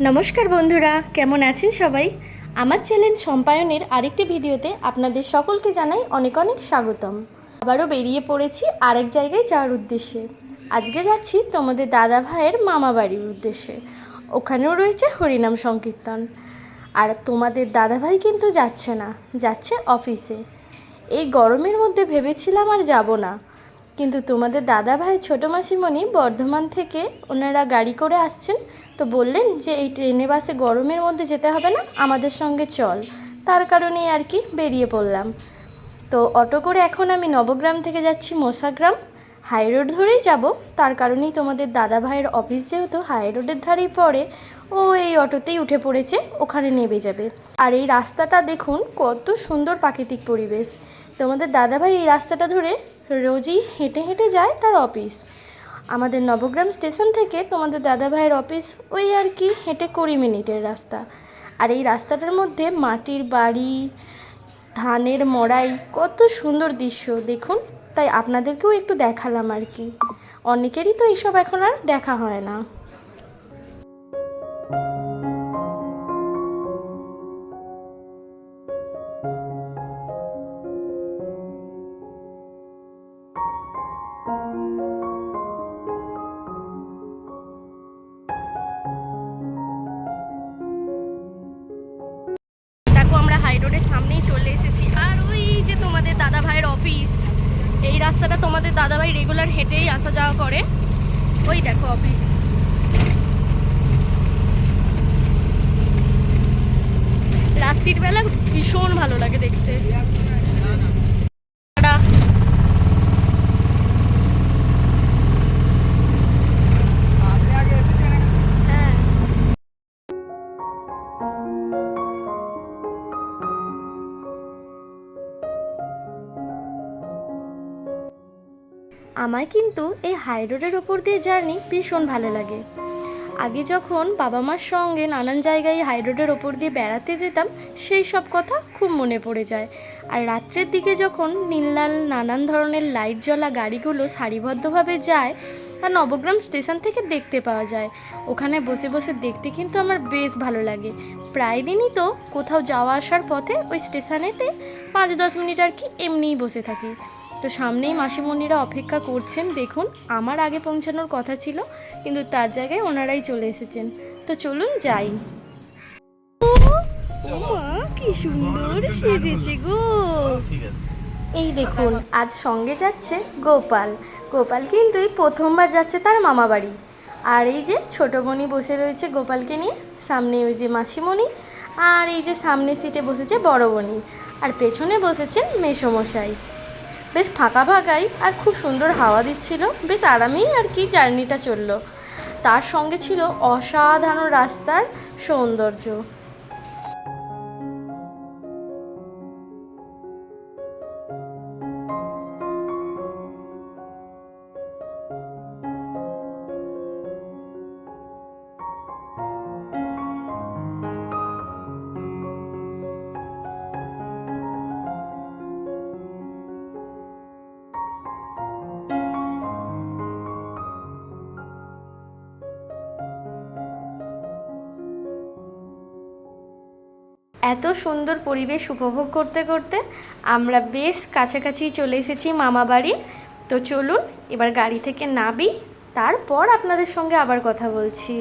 নমস্কার বন্ধুরা, কেমন আছেন সবাই? আমার চ্যানেল সম্পায়নের আরেকটি ভিডিওতে আপনাদের সকলকে জানাই অনেক অনেক স্বাগতম। আবারও বেরিয়ে পড়েছি আরেক জায়গায় যাওয়ার উদ্দেশ্যে। আজকে যাচ্ছি তোমাদের দাদা ভাইয়ের মামা বাড়ির উদ্দেশ্যে। ওখানেও রয়েছে হরিনাম সংকীর্তন। আর তোমাদের দাদা ভাই কিন্তু যাচ্ছে না, যাচ্ছে অফিসে। এই গরমের মধ্যে ভেবেছিলাম আর যাব না, কিন্তু তোমাদের দাদা ভাই ছোটো মাসিমণি বর্ধমান থেকে ওনারা গাড়ি করে আসছেন, তো বললেন যে এই ট্রেনে বাসে গরমের মধ্যে যেতে হবে না, আমাদের সঙ্গে চল। তার কারণেই আর কি বেরিয়ে পড়লাম। তো অটো করে এখন আমি নবগ্রাম থেকে যাচ্ছি মোসাগ্রাম। হাই রোড ধরেই যাব, তার কারণেই তোমাদের দাদা ভাইয়ের অফিস যেহেতু হাই রোডের ধারেই পড়ে, ও এই অটোতেই উঠে পড়েছে, ওখানে নেমে যাবে। আর এই রাস্তাটা দেখুন কত সুন্দর প্রাকৃতিক পরিবেশ। তোমাদের দাদাভাই এই রাস্তাটা ধরে রোজই হেঁটে হেঁটে যায় তার অফিস। আমাদের নবগ্রাম স্টেশন থেকে তোমাদের দাদাভাইয়ের অফিস ওই আর কি হেঁটে 20 মিনিটের রাস্তা। আর এই রাস্তাটার মধ্যে মাটির বাড়ি, ধানের মড়াই, কত সুন্দর দৃশ্য দেখুন। তাই আপনাদেরকেও একটু দেখালাম আর কি। অনেকেরই তো এইসব এখন আর দেখা হয় না। দেখো আমরা হাই রোডের সামনেই চলে এসেছি, আর ওই যে তোমাদের দাদা ভাইয়ের অফিস। এই রাস্তাটা তোমাদের দাদা ভাই রেগুলার হেঁটেই আসা যাওয়া করে। ওই দেখো অফিস। রাত্রির বেলা ভীষণ ভালো লাগে দেখতে। আমায় কিন্তু এই হাই রোডের ওপর দিয়ে জার্নি ভীষণ ভালো লাগে। আগে যখন বাবা মার সঙ্গে নানান জায়গায় হাই রোডের ওপর দিয়ে বেড়াতে যেতাম, সেই সব কথা খুব মনে পড়ে যায়। আর রাত্রের দিকে যখন নীল নানান ধরনের লাইট জ্বলা গাড়িগুলো সারিবদ্ধভাবে যায় আর নবগ্রাম স্টেশন থেকে দেখতে পাওয়া যায়, ওখানে বসে বসে দেখতে কিন্তু আমার বেশ ভালো লাগে। প্রায় দিনই তো কোথাও যাওয়া আসার পথে ওই স্টেশনেতে 5-10 মিনিট আর কি এমনিই বসে থাকি। তো সামনেই মাসিমণিরা অপেক্ষা করছেন, দেখুন আমার আগে পৌঁছানোর কথা ছিল, কিন্তু তার জায়গায় ওনারাই চলে এসেছেন। তো চলুন যাই। মা কি সুন্দর সেজেছে গো। এই দেখুন আজ সঙ্গে যাচ্ছে গোপাল। গোপাল কিন্তু এই প্রথমবার যাচ্ছে তার মামা বাড়ি। আর এই যে ছোট বোনই বসে রয়েছে গোপালকে নিয়ে, সামনে ওই যে মাসিমণি, আর এই যে সামনে সিটে বসেছে বড় বোনই, আর পেছনে বসেছেন মেসোমশাই। বেশ ফাঁকা ফাঁকাই আর খুব সুন্দর হাওয়া দিচ্ছিল, বেশ আরামেই আর কি জার্নিটা চললো। তার সঙ্গে ছিল অসাধারণ রাস্তার সৌন্দর্য। এত সুন্দর পরিবেশ উপভোগ করতে করতে আমরা বেশ কাছাকাছি চলে এসেছি মামা বাড়ি। তো চলুন এবার গাড়ি থেকে নামি, তারপর আপনাদের সঙ্গে আবার কথা বলছি।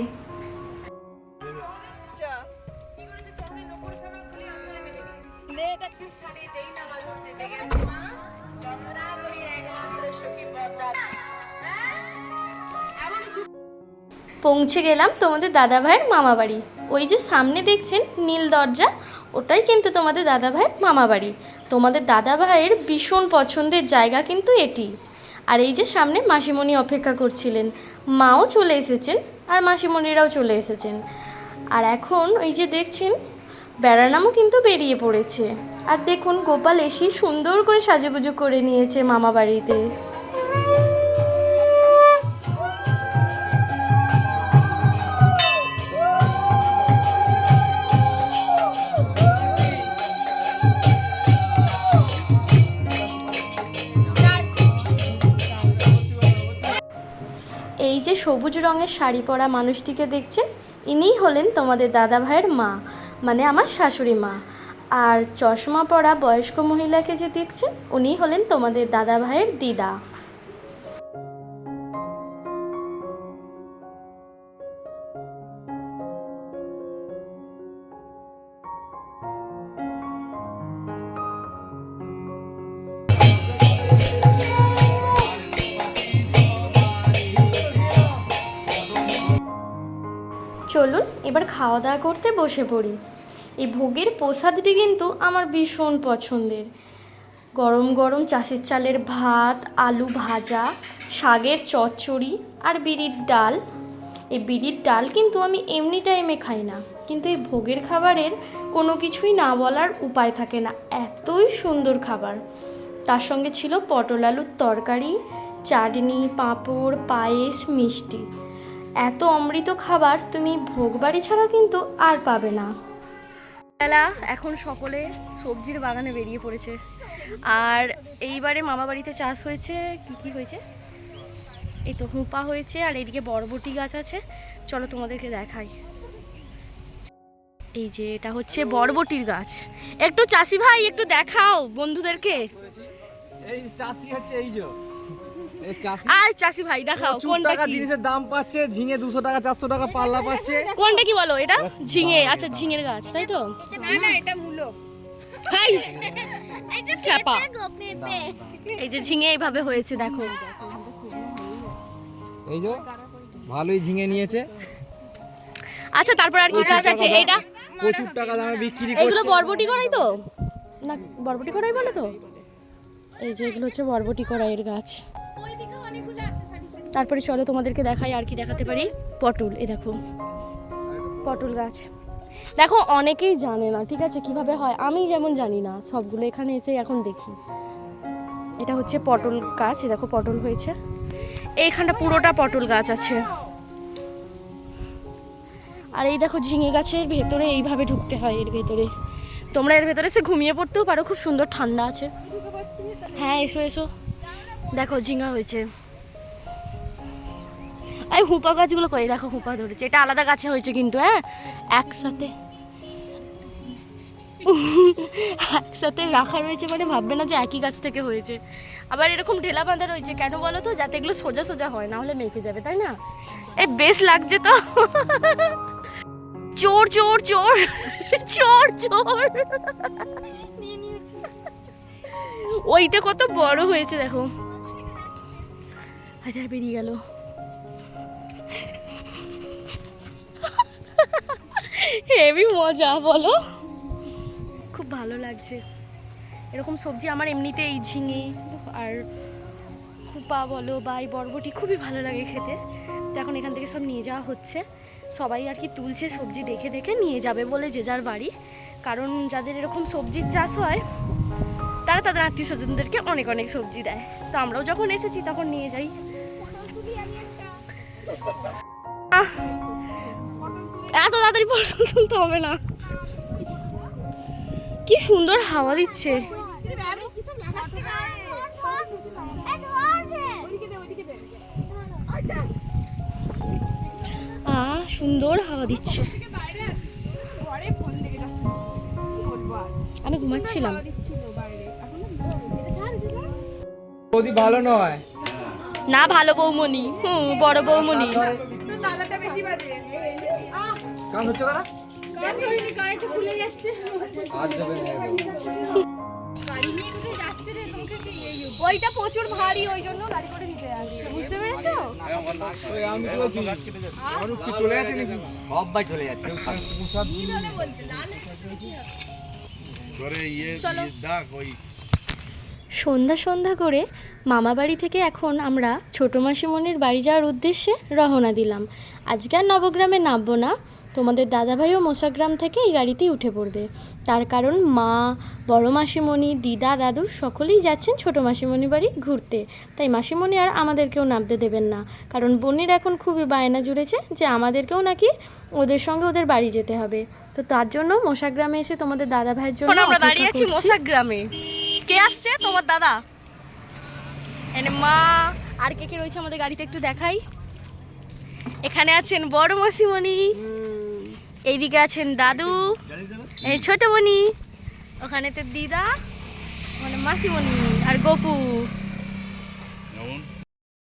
পৌঁছে গেলাম তোমাদের দাদা ভাইয়ের মামা বাড়ি। ওই যে সামনে দেখছেন নীল দরজা, ওটাই কিন্তু তোমাদের দাদা ভাইয়ের মামা বাড়ি। তোমাদের দাদা ভাইয়ের ভীষণ পছন্দের জায়গা কিন্তু এটি। আর এই যে সামনে মাসিমণি অপেক্ষা করছিলেন, মাও চলে এসেছেন আর মাসিমণিরাও চলে এসেছেন। আর এখন এই যে দেখছেন বেড়ানামও কিন্তু বেরিয়ে পড়েছে। আর দেখুন গোপাল এসে সুন্দর করে সাজুগুজু করে নিয়েছে মামা বাড়িতে। এই যে সবুজ রঙের শাড়ি পরা মানুষটিকে দেখছেন, ইনিই হলেন তোমাদের দাদা ভাইয়ের মা, মানে আমার শাশুড়ি মা। আর চশমা পরা বয়স্ক মহিলাকে যে দেখছেন, উনিই হলেন তোমাদের দাদা ভাইয়ের দিদা। চলুন এবার খাওয়া দাওয়া করতে বসে পড়ি। এই ভোগের প্রসাদটি কিন্তু আমার ভীষণ পছন্দের। গরম গরম চাষের চালের ভাত, আলু ভাজা, শাকের চচ্চড়ি আর বিরির ডাল। এই বিরির ডাল কিন্তু আমি এমনি টাইমে খাই না, কিন্তু এই ভোগের খাবারের কোনো কিছুই না বলার উপায় থাকে না, এতই সুন্দর খাবার। তার সঙ্গে ছিল পটল আলুর তরকারি, চাটনি, পাঁপড়, পায়েস, মিষ্টি। এত অমৃত খাবার তুমি ভোগবাড়ি ছাড়া কিন্তু আর পাবে না। বেলা এখন সকলে সবজির বাগানে বেরিয়ে পড়েছে। আর এইবারে মামা বাড়িতে চাষ হয়েছে, কি হয়েছে, এই তো হুঁপা হয়েছে, আর এইদিকে বরবটি গাছ আছে। চলো তোমাদেরকে দেখাই। এই যে এটা হচ্ছে বরবটির গাছ। একটু চাষি ভাই একটু দেখাও বন্ধুদেরকে। এই চাষি হচ্ছে এই যে এই চাষি। আর চাষি ভাই দেখাও কোনটা কি জিনিসের দাম পাচ্ছে। ঝিঙে 200 টাকা 400 টাকা পাল্লা পাচ্ছে। কোনটা কি বলো? এটা ঝিঙে। আচ্ছা ঝিঙের গাছ, তাই তো? না না, এটা মূলো। হাই এটা খেপা। এই যে ঝিঙে এইভাবে হয়েছে দেখো। এই যে ভালোই ঝিঙে নিয়েছে। আচ্ছা তারপর আর কি গাছ আছে? এটা প্রচুর টাকা দামে বিক্রি করছে। এগুলো বরবটি করাই তো না? বরবটি করাই বলে তো? এই যে এগুলো হচ্ছে বরবটি করাইয়ের গাছ। তারপরে চলো তোমাদেরকে দেখাই আর কি দেখাতে পারি। পটল, এই দেখো পটল গাছ। দেখো অনেকেই জানে না, ঠিক আছে, কিভাবে হয়। আমি যেমন জানি না, সবগুলো এখানে এসে এখন দেখি। এটা হচ্ছে পটল গাছ, এই দেখো পটল হয়েছে। এইখানটা পুরোটা পটল গাছ আছে। আর এই দেখো ঝিঙে গাছের ভেতরে এইভাবে ঢুকতে হয়, এর ভেতরে। তোমরা এর ভেতরে এসে ঘুমিয়ে পড়তেও পারো, খুব সুন্দর ঠান্ডা আছে। হ্যাঁ এসো এসো, দেখো ঝিঙা হয়েছে। এই হুপা গাছগুলো কই, দেখো হুপা ধরেছে। এটা আলাদা গাছে হয়েছে কিন্তু, হ্যাঁ একসাথে একসাথে রাখা রয়েছে, মানে ভাববে না যে একই গাছ থেকে হয়েছে। আবার এরকম ঢেলা বাঁধা রয়েছে, কেন বলো তো? যাতে এগুলো সোজা সোজা হয়, না হলে মেকে যাবে, তাই না? এই বেশ লাগছে তো। চোর চোর চোর চোর চোর। ওইটা কত বড় হয়েছে দেখো। আচ্ছা বেরিয়ে গেল। হেভি মজা বলো, খুব ভালো লাগছে। এরকম সবজি আমার এমনিতে এই ঝিঙে আর হুপা বলো বা এই বরবটি খুবই ভালো লাগে খেতে। তো এখন এখান থেকে সব নিয়ে যাওয়া হচ্ছে। সবাই আর কি তুলছে সবজি দেখে দেখে নিয়ে যাবে বলে, যে যার বাড়ি। কারণ যাদের এরকম সবজির চাষ হয় তারা তাদের আত্মীয় স্বজনদেরকে অনেক অনেক সবজি দেয়। তো আমরাও যখন এসেছি তখন নিয়ে যাই। এত তাড়াতাড়ি পটল তুলতে হবে না। কি সুন্দর হাওয়া দিচ্ছে। সুন্দর হাওয়া দিচ্ছে। আমি ঘুমাচ্ছিলাম। যদি ভালো নয় না, ভালো বৌমনি, বড় বৌমনি। দাদাটা বেশি বাজে। কাম হচ্ছে না? কান ধরিনি, কান একটু খুলে যাচ্ছে। আজ যাবে না। গাড়ি নিয়ে কোথায় যাচ্ছে রে? তোমাকে কি এই ওইটা প্রচুর ভারী, ওই জন্য গাড়ি করে নিতে যাচ্ছে, বুঝতে পেরেছো? ওই আমি তো আজকে আর কি চলে যাচ্ছে নাকি? সব ভাই চলে যাচ্ছে। কি বলে বলতে লাল করে দাগ ওই সন্ধ্যা সন্ধ্যা করে মামা বাড়ি থেকে এখন আমরা ছোটো মাসিমণির বাড়ি যাওয়ার উদ্দেশ্যে রওনা দিলাম। আজকে আর নবগ্রামে নামবো না, তোমাদের দাদাভাইও মোসাগ্রাম থেকে এই গাড়িতেই উঠে পড়বে। তার কারণ মা, বড় মাসিমণি, দিদা, দাদু সকলেই যাচ্ছেন ছোটো মাসিমণি বাড়ি ঘুরতে। তাই মাসিমণি আর আমাদেরকেও নামতে দেবেন না, কারণ বোনের এখন খুবই বায়না জুড়েছে যে আমাদেরকেও নাকি ওদের সঙ্গে ওদের বাড়ি যেতে হবে। তো তার জন্য মোসাগ্রামে এসে তোমাদের দাদাভাইয়ের জন্য আমরা দাঁড়িয়ে আছি মোসাগ্রামে। কে আসছে? তোমার দাদা, এনে মা, আর কে কে রয়েছে আমাদের গাড়িতে একটু দেখাই। এখানে আছেন বড় মাসিমণি, এইদিকে আছেন দাদু, এই ছোট মনি, ওখানেতে দিদা মানে মাসিমণি আর গপু।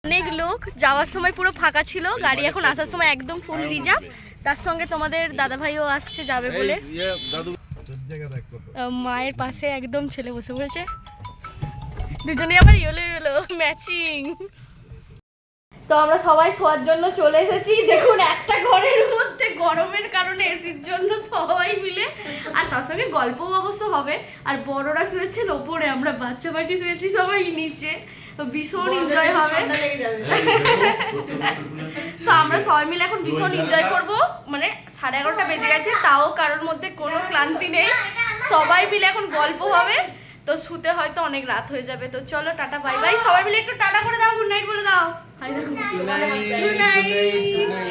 অনেক লোক, যাওয়ার সময় পুরো ফাঁকা ছিল, গাড়ি এখন আসার সময় একদম ফুল রিজার্ভ। তার সঙ্গে তোমাদের দাদা ভাইও আসছে যাবে বলে। মায়ের পাশে একদম ছেলে বসে পড়েছে, দুজনে আবার ইয়েলো ইয়েলো ম্যাচিং। তো আমরা সবাই শোয়ার জন্য চলে এসেছি। দেখুন একটা ঘরের মধ্যে গরমের কারণে এসির জন্য সবাই মিলে, আর তার সঙ্গে গল্প অবশ্য হবে। আর বড়রা শুয়েছেন ওপরে, আমরা বাচ্চা বাটি শুয়েছি সবাই নিচে, ভীষণ এনজয় হবে। তো আমরা সবাই মিলে এখন ভীষণ এনজয় করব। মানে 11:30 বেজে গেছে, তাও কারোর মধ্যে কোনো ক্লান্তি নেই, সবাই মিলে এখন গল্প হবে। তো শুতে হয়তো অনেক রাত হয়ে যাবে। তো চলো টাটা বাই বাই, সবাই মিলে একটু টাটা করে দাও, গুড নাইট বলে দাও। হাই দেখো, গুড নাইট।